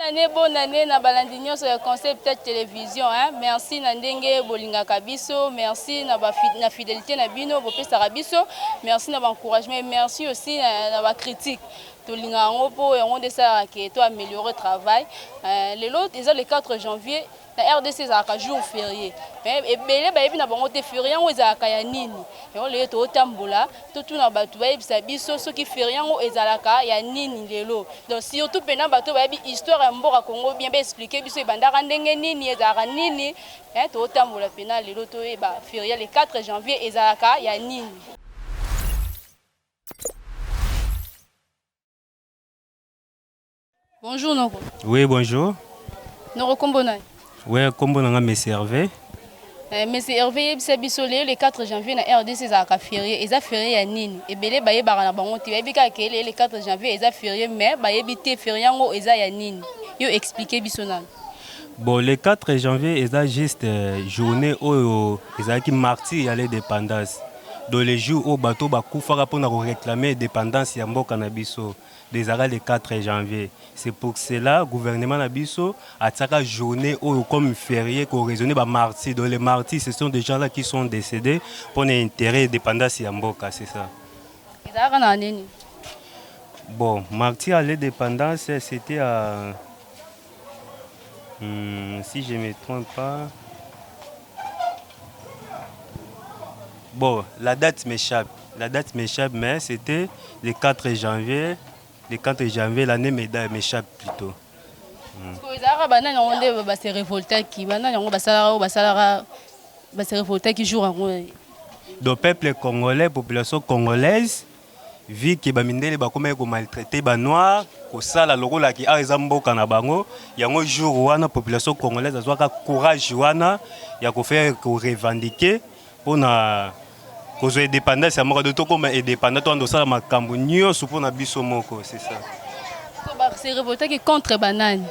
Bonne année na balandinyo sur le concept de télévision. Merci na ndenge bolinga kabiso, merci na fidélité na bino, bopesa kabiso, merci na encouragement, merci aussi na ba critique. Tolinga ngopo et on desa que to améliorer travail. L'autre ils ont le 4 janvier la RDC za jour férié. Et belé ba yebi na bango te férié ngo za ka ya nini. Et on le to tambola, to tuna batu ba yebisa biso soki férié ngo ezalaka ya nini lelo. Donc surtout pena bato ba yebi histoire ya mboka Congo bien ba expliquer biso ebandaka ndenge nini ezalaka nini. To tambola pena lelo to ba férié le 4 janvier ezalaka ya nini. Bonjour Noko. Oui, bonjour. Noko Kombona. Oui, Kombona Monsieur Hervé. Monsieur Hervé, le 4 janvier, na RDC a férié. Ils ont férié à Nini. Et belé baye barana bango ti baye le 4 janvier ils ont férié mais baye bité férié ngo ils a Nini. Yo expliquer bisona. Bon, le 4 janvier, ils ont juste journée où ils ont qui martyr à l'indépendance. Dans les jours où bateau bakoufa pour réclamer l'indépendance ya mboka na biso. Des arrêts le 4 janvier. C'est pour cela que le gouvernement Nabiso a une journée comme férié pour raisonner les martyrs. Donc les martyrs, ce sont des gens là qui sont décédés pour l'intérêt de l'indépendance de Mboka, c'est ça. Bon, martyrs à l'indépendance, c'était à... si je ne me trompe pas... Bon, la date m'échappe. La date m'échappe, mais c'était le 4 janvier. Le 4 janvier, l'année m'échappe plutôt. Se révolter le peuple congolais, la population congolaise, vit que les gens maltraité les noirs, que ça la logo la qui a ezamboka na bango, yango jour wana population congolaise a soit courage wana, ya ko faire ko revendiquer pour na cause indépendance ya moko de to comme indépendant to ndo sala makambo nyonso pour na biso moko, c'est ça. C'est révolté contre banane.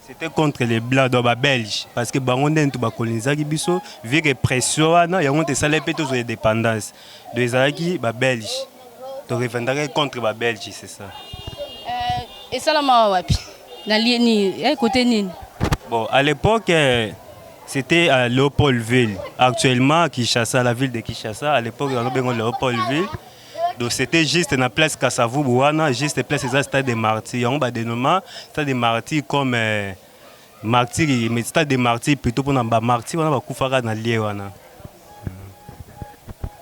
C'était contre les blancs dans les Belges parce que bango ndentu ba colonisaki biso vu que pression wana yango te sala pe to indépendance. Deux alaki ba Belge. To revendiquer contre ba Belge, c'est ça. Et ça la ma wapi. Na lieni côté nini. Bon, à l'époque c'était à Léopoldville. Actuellement, Kinshasa, la ville de Kinshasa, à l'époque, on avait Léopoldville. Donc c'était juste dans la place Kassavou-Bouana, juste la place des stades des martyrs. On a dénommé stade des martyrs comme martyrs, mais stade des martyrs plutôt pour les martyrs, on a Koufara dans l'Iéwana.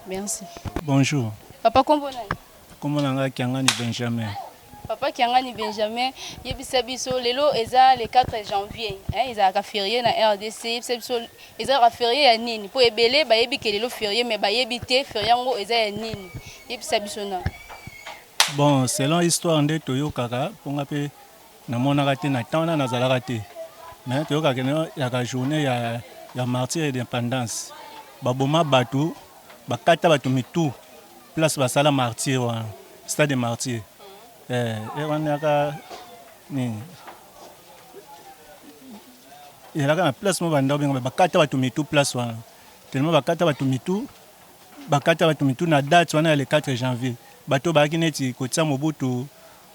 Merci. Bonjour. Papa Kombona. Kombona Kiangani Benjamin. Papa Kiangani Benjamin, yebisa biso lelo eza le 4 janvier, ils a férié na RDC, ils a férié ya nini po ebele ba yebi ke lelo férié mais ba yebi te férié ngo eza ya nini. Yebisa biso na. Bon, selon histoire nde toyokaka ponga pe na monaka te na tana na zalaka te. Mais toyokaka ya ka journée ya martyr d'indépendance. Ba boma batu, ba kata batu mitu place basala martyr wa stade de martyr. On a la place bakata batu mitu place wana tellement bakata batu mitu na date wana le 4 janvier bato baki neti kotia Mobutu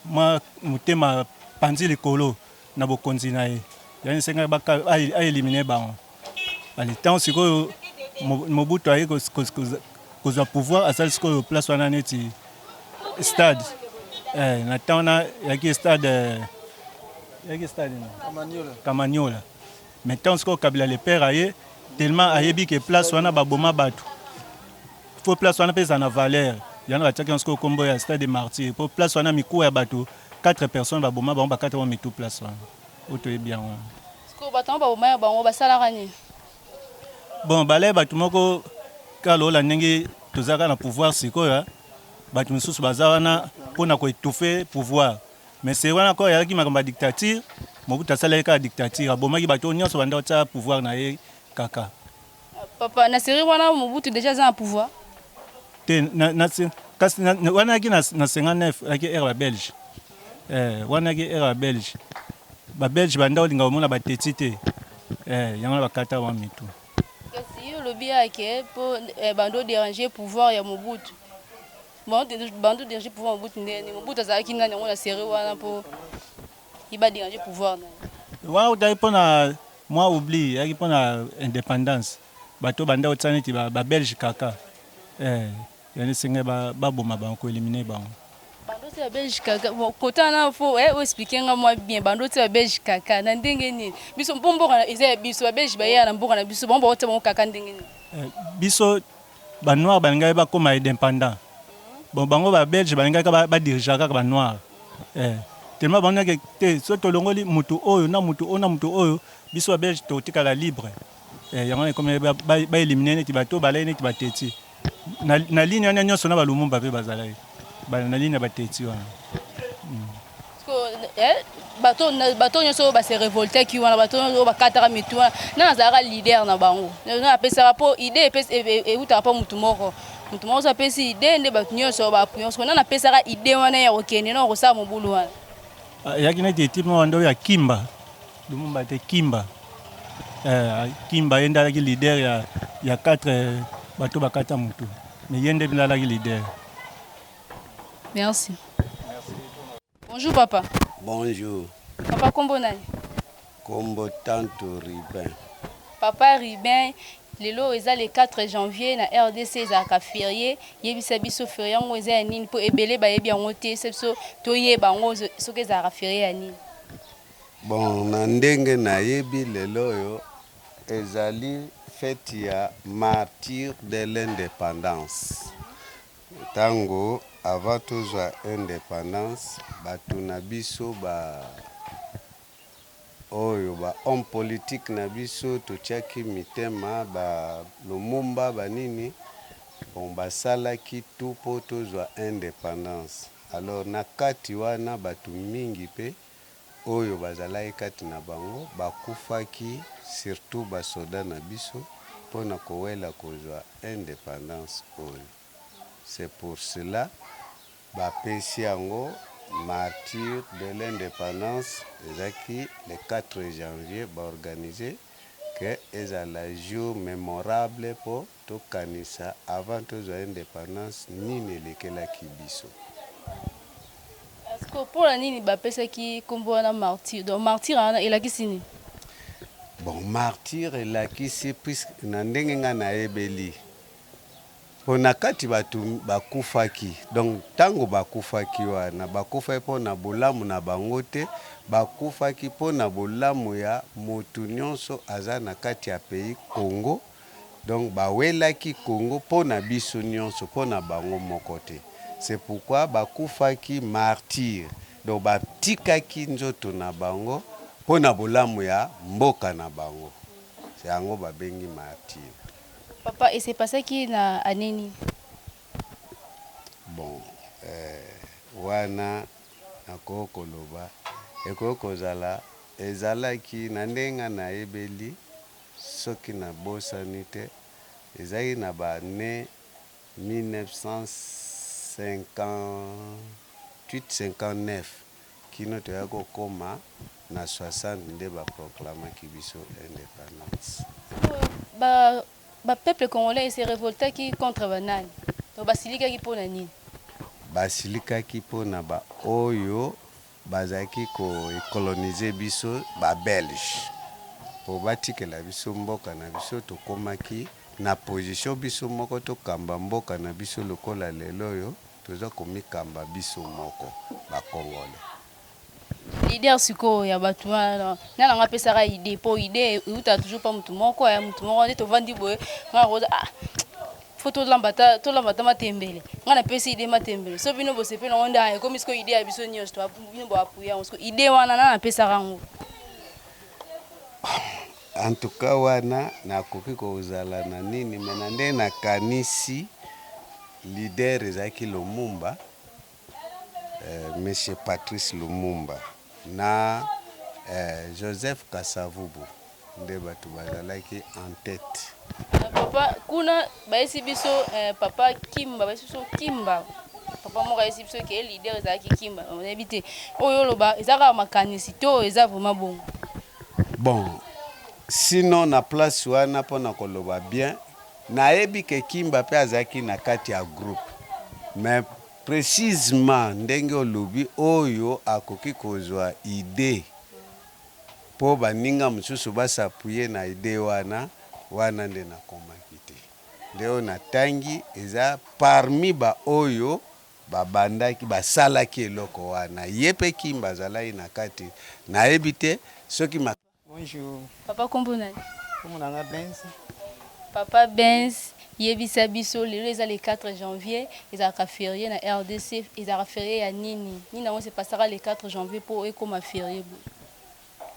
ma mutema panzi likolo na bokonzi na ye yani senga baka a éliminer ba le temps siko Mobutu aye kozwa pouvoir asali siko place wana neti stade natana yaki stade Kamanyola. Maintenant ce qu'on Kabila le père aye tellement ayebi que place wana baboma batu. Faut place wana pesa na valeur. Yana bataki on ce combo ya stade des martyrs. Pour place wana miku ya batu 4 personnes baboma ba 4 wa mitu place wana. Oto e bien wana. Ce qu'on battant baboma ba basala rani. Bon balé batu moko kalo la ndenge tozaka na pouvoir sikoya. Batu misusu bazawana pour na ko étouffer pouvoir. Mais c'est wana ko ya ki makamba dictature. Mobutu asala ka dictature abomaki bato nyonso banda ta pouvoir na ye kaka. Papa na série wana Mobutu déjà za pouvoir. Te na wana ki na 59 aki era belge. Wana ki era belge. Ba belge banda olinga omona bateti te. Yango bakata wa mitu. Kasi le bien que pour bando déranger pouvoir ya Mobutu. Bando déranger pouvoir Mobutu ndeni Mobutu azaki nani on a série wana pour il va déranger pouvoir. Wa utai pona moi oublie yaki pona indépendance. Bato banda otsani ti ba Belge kaka. Yani singa ba boma ba ko éliminer ba. Bando ti Belge kaka kota na fo o expliquer nga moi bien bando ti Belge kaka na ndenge ni. Biso mbombo kana eza biso ba Belge ba ya na mboka na biso bombo otsa mo kaka ndenge ni. Biso ba noir balinga ba koma indépendant. Bon bango ba Belge balinga ba diriger kaka ba noir. Tellement banda ke te so to longoli mutu oyo na mutu ona mutu oyo biso ba Belge to tikala libre. Yango comme ba éliminer ti bato ba laine ti bateti. Na ligne wana nyonso na ba Lumumba pe bazalai. Ba na ligne ba teti wana. Bato nyonso ba se révolter ki wana bato nyonso ba kataka mitu wana na azaka leader na bango. Na apesa po idée e uta pa mutu moko. Mutu moko apesi idée nde bato nyonso ba nyonso na apesa idée wana ya okene na ko sa mobulu wana. Yaki na ti type wana ndo ya Kimba. Lumumba te Kimba. Kimba yenda ki leader ya 4 bato bakata mutu. Mais yende bila la leader. Merci. Bonjour papa. Bonjour. Papa kombo nani? Kombo Tanto Ribin. Papa Ribin, lelo eza le 4 janvier na RDC ezalaka férié. Yebisa biso férié yango eza ya nini po ebele bayebi yango te biso toyeba yango soki ezalaka férié ya nini? Bon, na ndenge nayebi lelo oyo ezali fête ya martyr de l'indépendance. Tango avant tozwa indépendance bato na biso oyo ba homme politique na biso totiaki mitema ba Lumumba banini bon basalaki tout po tozwa indépendance. Alors na kati wana bato mingi pe oyo bazalaki kati na bango bakufaki surtout basoda na biso pona kowela kozwa indépendance oyo. C'est pour cela bapesi yango martyr de l'indépendance ezaki le 4 janvier organisé que ezala jour mémorable po tokanisa avant tozwa indépendance nini elekelaki biso. Est-ce que pour la nini bapesaki kombo wana martyr? Donc martyr wana elakisi nini? Bon, martyr elakisi puisque na ndenge nga nayebeli pona kati batu bakufaki. Donc tango bakufaki wana bakufaki pona bolamu na bango te, bakufaki pona bolamu ya motu nyonso aza na kati ya pays Congo. Donc bawelaki Congo pona biso nyonso pona bango moko te. C'est pourquoi bakufaki martyr. Donc batikaki nzoto na bango pona bolamu ya mboka na bango. C'est yango babengi martyr. Papa, et c'est passé qui na aneni? Bon, wana nako koloba ekokozala ezalaki na ndenga na ebeli soki na bosani te ezali na ba ne 1958-59 kino toyako koma na 60 nde baproclamaki biso indépendance. Ba peuple congolais s'est révolté qui contre banani. Donc basilika ki pona nini? Basilika ki pona ba oyo bazaki ko coloniser biso ba Belge. Po batikela biso mboka na biso tokomaki na position biso moko tokamba mboka na biso lokola lelo yo toza komikamba biso moko ba Congolais. Leader siko ya batu wana nana ngapesaka idée po idée uta toujours pas mutu moko ya mutu moko nde tovandi boye ngana koza photo lambata matembele ngana pesi idée matembele so bino bosepe na onda ya komi siko idée ya biso nyos to bino bo apuya siko idée wana nana pesaka ngo. En tout cas wana nakoki kozala na nini mena nde na kanisi leader ezaki Lumumba, Monsieur Patrice Lumumba na Joseph Kasavubu nde batu bazalaki en tête. Papa kuna baesi biso papa Kimba baesi biso Kimba papa mo baesi biso ke leader ezalaki Kimba on habite oyo loba ezaka makanisi to eza vraiment bon. Bon sinon na place wana pona koloba bien nayebi ke Kimba pe azalaki na kati ya groupe mais précisément ndenge olobi oyo akoki kozwa idée po baninga mosusu basapuye na ide wana nde nakomaki te. Leo natangi eza parmi oyo babandaki basalaki eloko wana ye mpe Kimba azalaki na kati nayebi te soki Bonjour. Papa kombo nani? Kombo nanga Benz. Papa Benz yebisa biso lelo eza le 4 janvier ezalaka férié na RDC ezalaka férié ya nini nango se passera le 4 janvier po ekoma férié.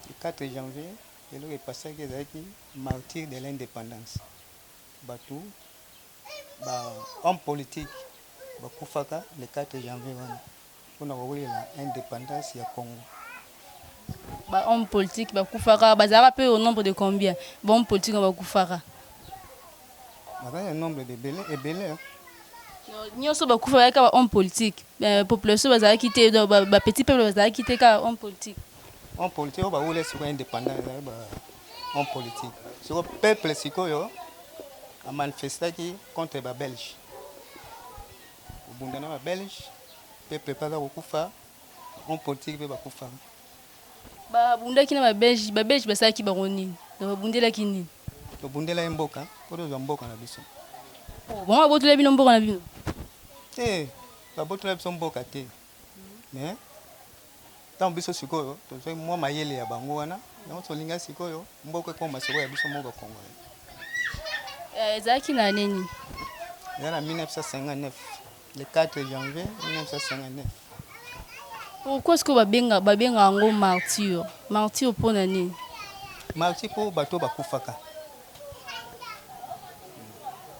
Le 4 janvier lelo epasaki ezalaki martyr de l'indépendance. Bato homme politique bakufaka le 4 janvier wana mpona kowelela indépendance ya Congo. Homme politique bakufaka bazalaka pe au nombre de combien? Homme politique bakufaka un nombre de ebele. Nyonso bakufaka kaka homme politique population bazalaki te petit peuple bazalaki te kaka homme politique. Homme politique oyo bawele sikoyo indépendant ezali homme politique sikoyo peuple sikoyo amanifestaki contre babelge obundana babelge peuple mpe aza kokufa homme politique mpe bakufa babundaki na babelge basalaki bango nini babundelaki nini? tobundela ye mboka po tozwa mboka na biso. Bango babotola bino mboka na bino te babotola biso mboka te mais ntango biso sikoyo tozwaki mwa mayele ya bango wana yango tolinga sikoyo mboka ekoma sikoyo ya biso moko congolais. Ezalaki na nini? Eza na 1959 le 4 janvier 1959. Pourquoi est-ce que babenga yango martyr? Martyr mpona nini? Martyr mpo bato bakufaka.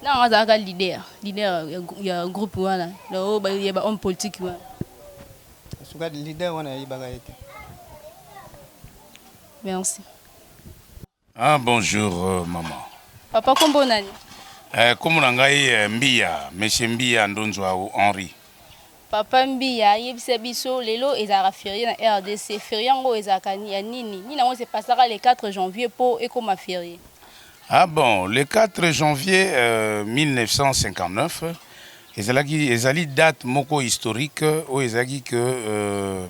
Nanga azalaka leader ya groupe wana ya ba homme politique wana. Suka leader wana yebaka ete. Merci. Ah bonjour maman. Papa kombo nani? Kombo na ngai Mbia, Monsieur Mbia Ndonzwa Henri. Papa Mbia yebisa biso lelo ezalaka férié na RDC. Férié yango ezalaka ya nini? Nango se passera le 4 janvier po ekoma férié. Ah bon, le 4 janvier 1959, ezali date moko historique où ezali que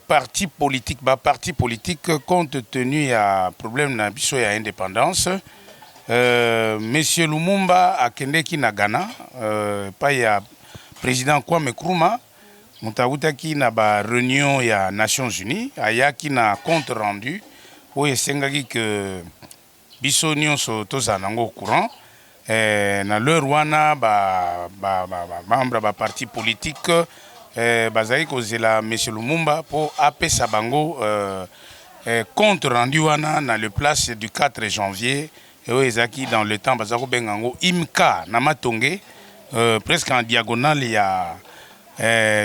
parti politique compte tenu à problème na biso ya indépendance. Monsieur Lumumba akendeki na Ghana, pas ya président Kwame Nkrumah, mutawutaki na ba réunion ya Nations Unies, ayaki na compte rendu où esengaki que biso nyonso tozala nango au courant na leur wana membre ba parti politique bazali kozela Monsieur Lumumba pour apesa bango compte rendu wana na le place du 4 janvier et ezaki dans le temps bazako bengango IMCA na Matonge presque en diagonale il y a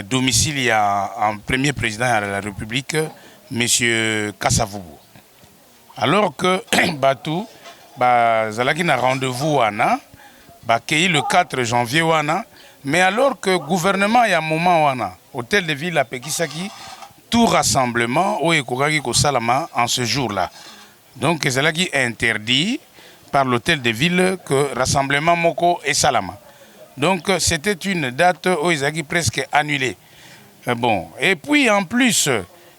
domicile il y a un premier président de la République Monsieur Kasavubu. Alors que Batou, Zalaki na rendez-vous wana, bakei le 4 janvier wana, mais alors que gouvernement y a moment wana, hôtel de ville à Pekisaki, tout rassemblement au Ekogaki Kosalama en ce jour-là. Donc Zalaki interdit par l'hôtel de ville que rassemblement Moko et Salama. Donc c'était une date où Ezaki presque annulée. Bon, et puis en plus,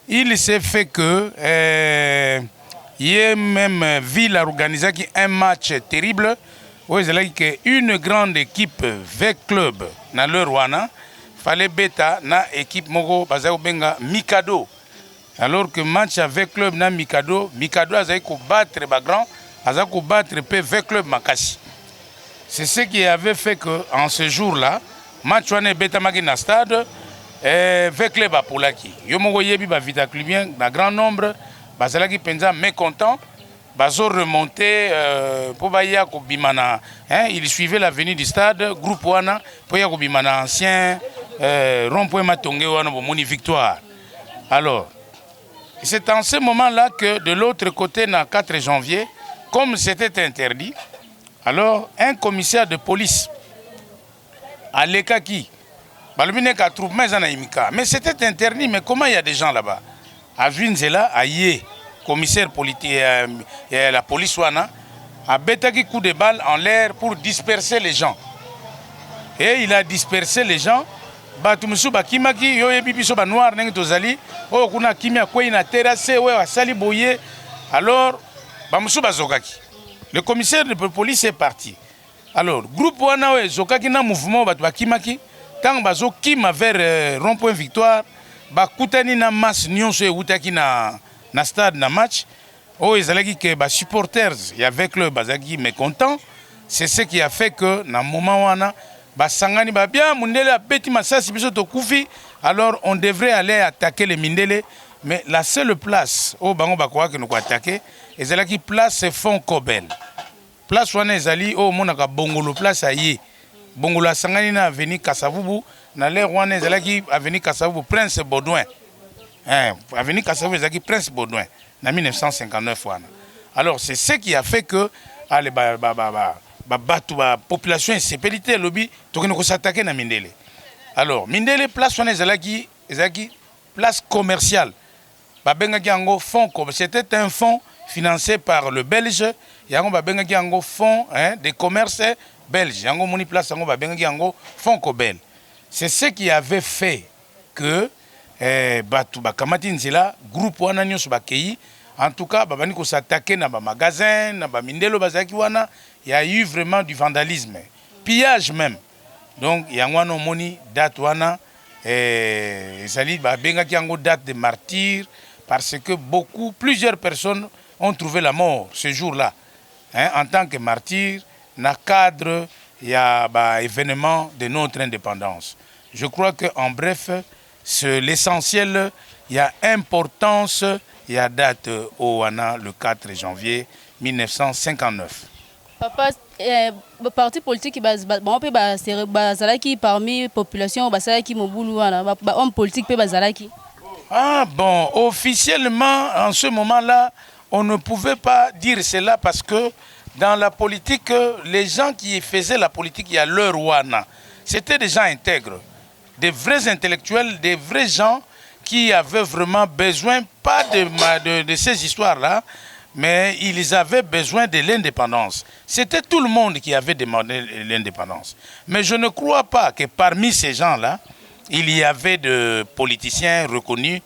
il s'est fait que il y a même ville a organisé un match terrible où il y a une grande équipe V-Club dans le Rwanda. Fallait bêta na équipe Mogo Bazao Benga Mikado. Alors que match avec club na Mikado a battre Bagrand, a battre V-Club Makasi. C'est ce qui avait fait qu'en ce jour-là, match wane bêta na stade V-Club à Poulaki. Yomogo yebi ba vita clubien na grand nombre. Bazalaki penza mécontent, bazo remonté pour baya ko bimana, il suivait l'avenue du stade, groupe wana pour ya ko bimana ancien rond-point Matonge wana moni victoire. Alors, c'est en ce moment-là que de l'autre côté na 4 janvier, comme c'était interdit, alors un commissaire de police à Lekaki, balumine ka troupe mais mais c'était interdit, mais comment il y a des gens là-bas? À Vinzela, à Yé, commissaire politique, la police wana, a bétaki coup de balle en l'air pour disperser les gens. Et il a dispersé les gens. bato mosusu bakimaki yo yebi biso ba noir ndenge tozali oyo kuna kimia kwei na terrasse oyo asali boye. Alors ba mosusu bazokaki. Le commissaire de police est parti. Alors groupe wana oyo ezokaki na mouvement bato bakimaki tant bazokima vers rond-point Victoire bakutani na masse nyonso eutaki na stade na match oyo ezalaki ke ba supporters ya avec club bazaki mécontent. C'est ce qui a fait que na moment wana basangani ba bien Mundele a beti masasi biso to kufi. Alors on devrait aller attaquer les Mindele, mais la seule place au bango bakwa que nous attaquer ezalaki place Fond Kobel. Place wana ezali o monaka bongolo place aye. Bongolo asangani na avenue Kasavubu na l'air wana ezalaki avenue Kasavubu Prince Baudouin. Avenue Kasavubu ezalaki Prince Baudouin na 1959 wana. Alors c'est ce qui a fait que allez la population insécurité lobby tokeno ko s'attaquer na Mindele. Alors Mindele place wana ezalaki place commerciale. Ba bengaki yango fonds, c'était un fonds financé par le Belge. Yango ba bengaki yango fonds de commerce belge. Yango moni place yango ba bengaki yango fonds Kobel. C'est ce qui avait fait que batu bakamati nzela groupe wana nyonso bakei. En tout cas, babani ko s'attaquer na ba magasin, na ba Mindelo bazaki wana, il y a eu vraiment du vandalisme, pillage même. Donc yango wana moni date wana ezali ba bengaki yango date de martyr parce que plusieurs personnes ont trouvé la mort ce jour-là. En tant que martyr, dans le cadre il y a événement de notre indépendance. Je crois que en bref, l'essentiel, il y a importance, il y a date au Wana le 4 janvier 1959. Papa, parti politique bazalaki parmi population bazalaki mobulu wana homme politique pe bazalaki. Ah bon, officiellement en ce moment-là, on ne pouvait pas dire cela parce que dans la politique, les gens qui faisaient la politique, il y a leur wana. C'était des gens intègres, des vrais intellectuels, des vrais gens qui avaient vraiment besoin, pas de ces histoires-là, mais ils avaient besoin de l'indépendance. C'était tout le monde qui avait demandé l'indépendance. Mais je ne crois pas que parmi ces gens-là, il y avait de politiciens reconnus,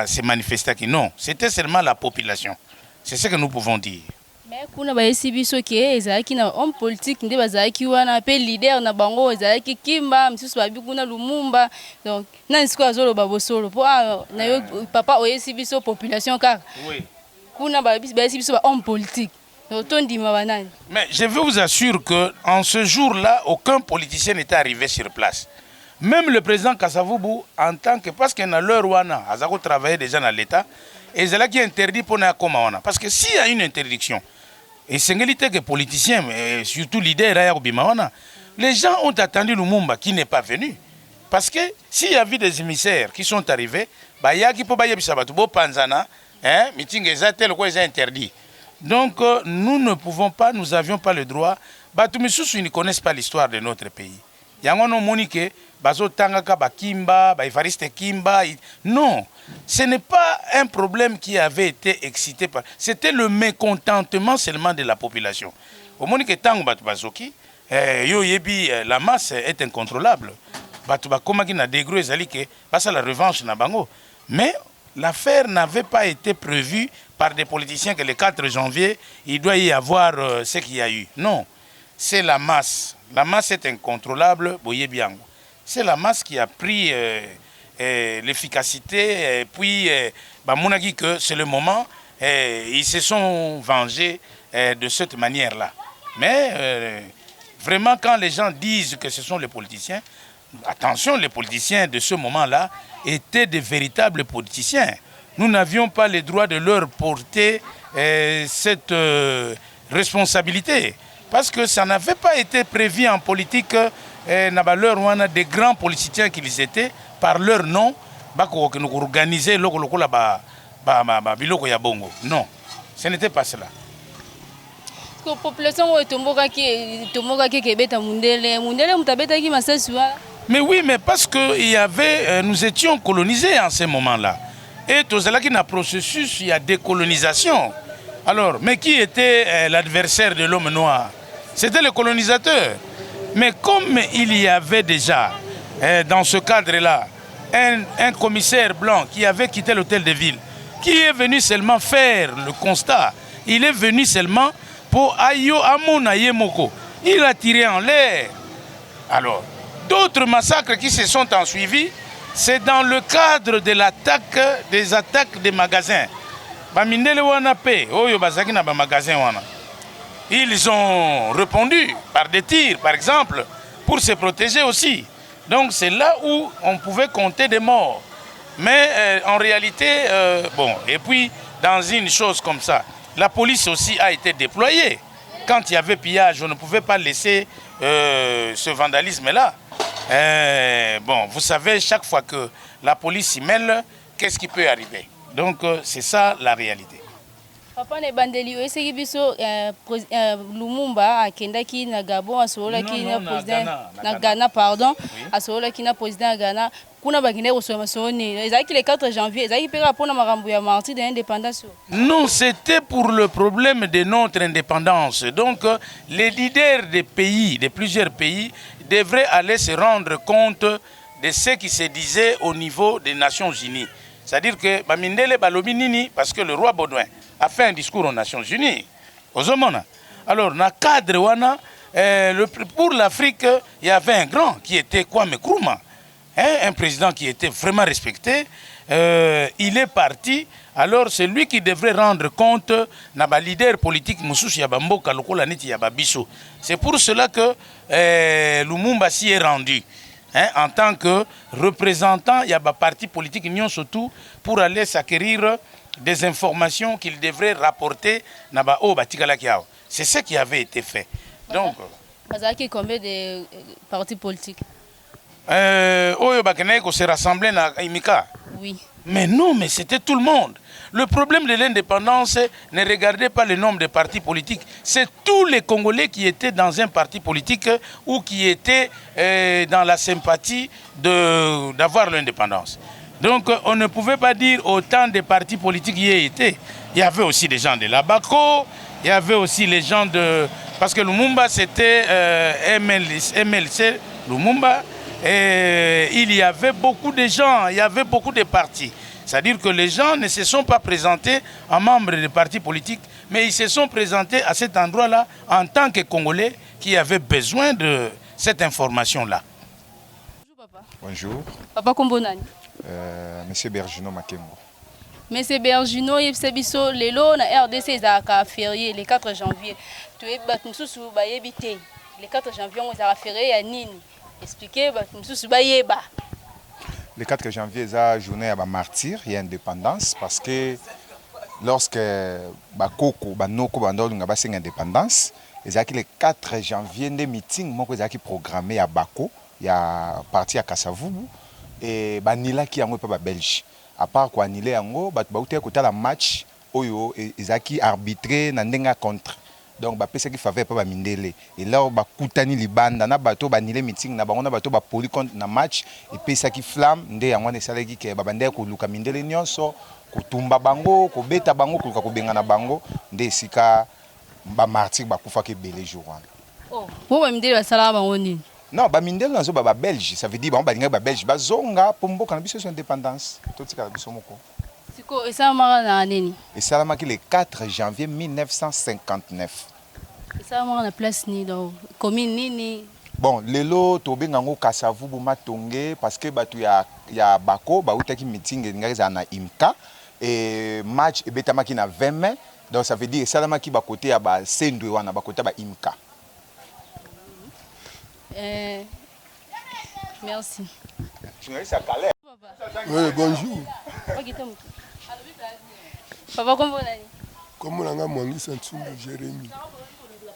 ces manifestants qui non. C'était seulement la population. C'est ce que nous pouvons dire. Mais kuna ba esibiso ke ezaki na homme politique nde bazaki wana pe leader na bango ezaki Kimba misusu babi kuna Lumumba donc na nsiko azolo babosolo po na yo papa o esibiso population kaka oui kuna ba esibiso ba homme politique donc tondima banani. Mais je veux vous assurer que en ce jour-là aucun politicien n'était arrivé sur place. Même le président Kasavubu en tant que parce qu'il y a leur wana azako travailler déjà dans l'état et c'est là qui est interdit pour na koma wana parce que s'il y a une interdiction et c'est que les politiciens, surtout leaders, les gens ont attendu Lumumba qui n'est pas venu. Parce que s'il y avait des émissaires qui sont arrivés, il y a qui peuvent panzana, meeting exactel quoi est interdit. Donc nous ne pouvons pas, nous n'avions pas le droit. Ils ne connaissent pas l'histoire de notre pays. Il y a un monique, Bazo Tangaka, Kimba, Evariste Kimba. Non, ce n'est pas un problème qui avait été excité par. C'était le mécontentement seulement de la population. Au monique Tango Bazoki, la masse est incontrôlable. Batubakoma na dégro ezali ke passa la revanche na bango. Mais l'affaire n'avait pas été prévue par des politiciens que le 4 janvier, il doit y avoir ce qu'il y a eu. Non, c'est la masse. La masse est incontrôlable, boye biango. C'est la masse qui a pris l'efficacité, et puis monaki que c'est le moment, ils se sont vengés de cette manière-là. Mais vraiment, quand les gens disent que ce sont les politiciens, attention, les politiciens de ce moment-là étaient de véritables politiciens. Nous n'avions pas le droit de leur porter cette responsabilité. Parce que ça n'avait pas été prévu en politique, des grands politiciens qu'ils étaient, par leur nom, nous organiser non, ce n'était pas cela. La population mais oui, mais parce que nous étions colonisés en ce moment-là. Et tout cela qui est un processus, il y a décolonisation. Alors, mais qui était l'adversaire de l'homme noir? C'était le colonisateur. Mais comme il y avait déjà dans ce cadre-là, un commissaire blanc qui avait quitté l'hôtel de ville, qui est venu seulement faire le constat. Il est venu seulement pour Ayo Amona Yemoko. Il a tiré en l'air. Alors, d'autres massacres qui se sont ensuivis, c'est dans le cadre de l'attaque, des attaques des magasins. Ils ont répondu par des tirs, par exemple, pour se protéger aussi. Donc c'est là où on pouvait compter des morts. Mais en réalité, bon, et puis dans une chose comme ça, la police aussi a été déployée. Quand il y avait pillage, on ne pouvait pas laisser ce vandalisme-là. Bon, vous savez, chaque fois que la police s'y mêle, qu'est-ce qui peut arriver? Donc c'est ça la réalité. Papa ne bandeli oeseki biso Lumumba akendaki na Gabon asolaki na président na Ghana pardon asolaki na président Ghana kuna bakine kosoma soni ezaki le 4 janvier ezaki peka pona makambo ya martyr de l'indépendance. Non, c'était pour le problème de notre indépendance. Donc les leaders des pays, de plusieurs pays devraient aller se rendre compte de ce qui se disait au niveau des Nations Unies. C'est-à-dire que Bamindele Balobi Nini, parce que le roi Baudouin a fait un discours aux Nations Unies, aux Omona. Alors, dans le cadre, pour l'Afrique, il y avait un grand qui était Kwame Nkrumah, un président qui était vraiment respecté. Il est parti. Alors, c'est lui qui devrait rendre compte de la leader politique C'est pour cela que Lumumba s'y est rendu. En tant que représentant, il y a un parti politique union surtout pour aller s'acquérir des informations qu'il devrait rapporter. C'est ce qui avait été fait. Donc, vous avez combien de partis politiques? Se rassembler à Imika. Oui. Mais non, mais c'était tout le monde. Le problème de l'indépendance ne regardait pas le nombre de partis politiques. C'est tous les Congolais qui étaient dans un parti politique ou qui étaient dans la sympathie d'avoir l'indépendance. Donc on ne pouvait pas dire autant de partis politiques y étaient. Il y avait aussi des gens de la BACO, il y avait aussi les gens de... Parce que Lumumba c'était MLC, Lumumba. Et il y avait beaucoup de gens, il y avait beaucoup de partis. C'est-à-dire que les gens ne se sont pas présentés en membres de partis politiques, mais ils se sont présentés à cet endroit-là en tant que Congolais qui avaient besoin de cette information-là. Bonjour papa. Bonjour. Papa Kombonani. Monsieur Bergino Makembo. Monsieur Bergino, Yebsebiso, Lelo, na RDC, Zaka férié le 4 janvier. Tu es battu sous Bayebité. Le 4 janvier, on a férié à Nini. Expliquez, le 4 janvier, c'est la journée de martyr et indépendance parce que lorsque Bakoko, Banoko, Bandol, nous avons l'indépendance, le 4 janvier, des meetings qui programmé à Bako, il y a parti à Kasavubu et Banila qui est en Belgique. À part quoi, Nile Ango, la match, ils ont arbitré dans contre. Donc ba pesa ki faveur pa ba mindele et là ba kutani libanda na bato ba nile meeting na bango na bato ba poli contre na match et pesa ki flamme nde yango ne salaki ke ba bande ko luka mindele nyonso ko tumba bango ko beta bango ko ko benga na bango nde sika ba martyr ba kufa ke belé jour wana. Oh, bo ba mindele ba sala bango ni. Non, ba mindele nazo ba belge, ça veut dire ba linga ba belge ba zonga pombo kana biso indépendance. Tout tika biso moko. Et ça m'a nini. Et ça m'a le 4 janvier 1959. Et ça m'a la place ni dans commune nini. Bon, lelo to bengango Kasavubu Matonge parce que batu ya Bako ba utaki meeting ngeza na Imka et match et betamaki na 20 mai. Donc ça veut dire salama ki ba côté ya ba Sendwe wana ba côté ba Imka. Merci. Oui, bonjour. Papa comment on est? Comment on a mangé Tsumbu Jérémy?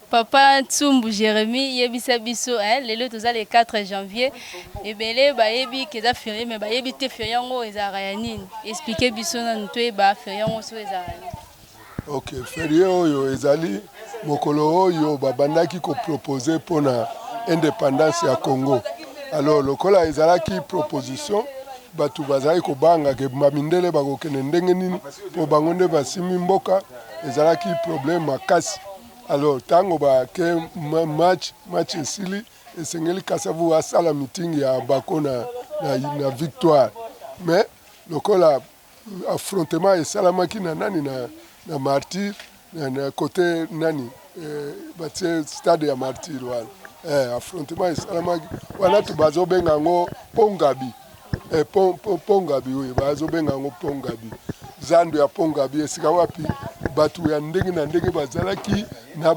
Papa Tsumbu Jérémy, yebisa biso lelo toza le 4 janvier et belé ba yebi keza férié mais ba yebi te férié ngo ezara ya nini? Expliquer biso na ntoe ba férié ngo so ezara. OK, férié oyo ezali mokolo oyo babandaki ko proposer pour na indépendance ya Congo. Alors lokola ezalaki proposition batu bazali ko banga ke mamindele bakokene ndenge nini po bango nde basimi mboka ezalaki problème makasi. Alors tango ba ke match esili esengeli Kasavu asala meeting ya bako na victoire mais lokola affrontement esalamaki na nani na martyr na côté nani batie stade ya martyr wana affrontement esalamaki wana tu bazobenga yango pongabi pongabi oyo bazobenga yango pongabi zando ya pongabi esika wapi bato ya ndenge na ndenge bazalaki na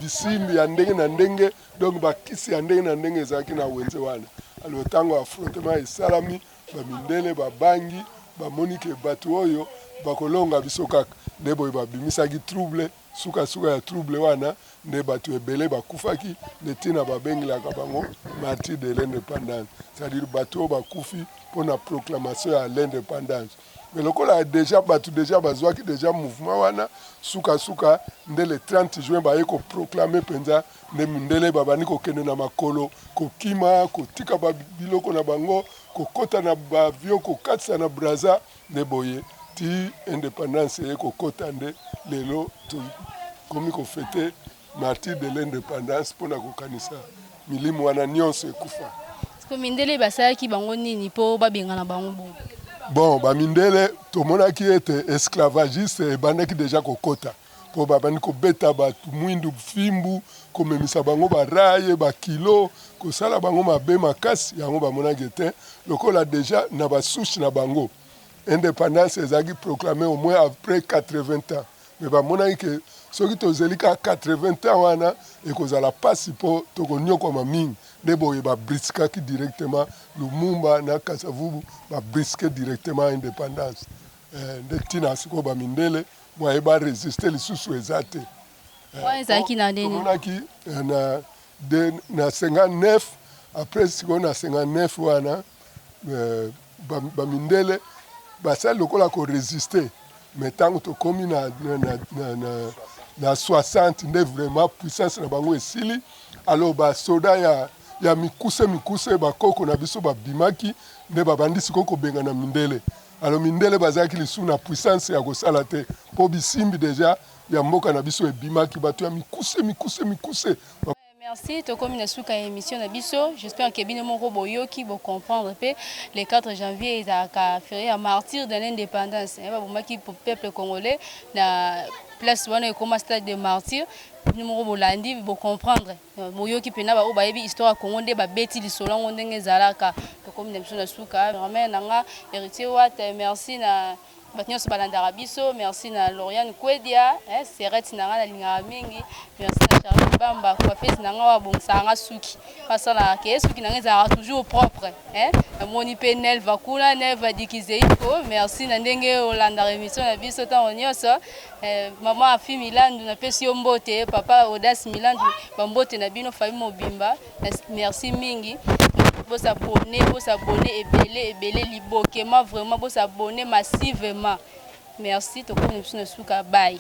bisimbi ya ndenge na ndenge donc bakisi ya ndenge na ndenge ezalaki na wenze wana alo ntango affrontement esalami bamindele babangi bamoni ke bato oyo bakolonga biso kaka nde boye babimisaki trouble suka ya trouble wana nde bato ebele bakufaki nde ntina babengelaka bango martyr de l'indépendance, c'est-à-dire bato oyo bakufi mpona proclamation ya l'indépendance. Mais lokola déjà bato déjà bazwaki déjà mouvement wana suka nde le 30 juin baye koproclame mpenza nde mindele babandi kokende na makolo kokima kotika biloko na bango kokota na baavion kokatisa na Braza nde boye ti indépendance eye kokota nde lelo komi kofete martyr de l'indépendance mpona kokanisa milimo wana nyonso ekufa. Mindele basalaki bango nini mpo babengana bango bongo? Bon, bamindele tomonaki ete esclavagiste ebandaki deja kokota mpo babandi kobeta bato mwindu fimbu komemisa bango baraye bakilo kosala bango mabe makasi yango bamonaki te lokola deja na basushi na bango indépendance ezalaki proclamé au moins après 80 ans mais bamonaki ke soki tozeli ka 80 ans wana ekozala pasi mpo tokonyokoma mingi nde boye babriskaki directement Lumumba na Kasavubu babriske directement indépendance nde ntina sikoyo bamindele mwaye baresiste lisusu eza te tomonaki na 59 après sikoyo na 59 wana bamindele basali lokola koresiste mais ntango tokomi na 60 nde vraiment puissance na bango esili alors basoda ya mikuse bakoko na biso babimaki nde babandi sikoyo kobengana mindele alors mindele bazalaki lisusu na puissance ya kosala te mpo bisimbi deja ya mboka na biso ebimaki bato ya mikuse. Merci, tokomi na suka émission na biso. J'espère que bino moko boyoki bo comprendre pe le 4 janvier ezaka férié à martyr de l'indépendance. Ba bomaki pour peuple congolais na place wana ekoma stade de martyr. Bino moko bolandi bo comprendre. Moyoki pena ba obayebi histoire Congo nde ba beti lisolo ngo ndenge ezalaka. Tokomi na biso na suka. Vraiment nanga héritier wat merci na Batnyos balandara biso, merci na Lauriane Kwedia, Serette nanga na lingara mingi, merci na Charles Bamba, coiffeuse nanga wa bonsanga suki. Pasala ke suki nanga za toujours propre, moni pe Nel Vakula, Nel Vadikizeiko, merci na ndenge olandara émission na biso ta onyoso. Maman afi Milandu na pesi mbote, papa Audace Milandu, bambote na bino famille Mobimba. Merci mingi. Vous abonnez ebele libokema vraiment vous abonnez massivement. Merci to ko nous suka bye.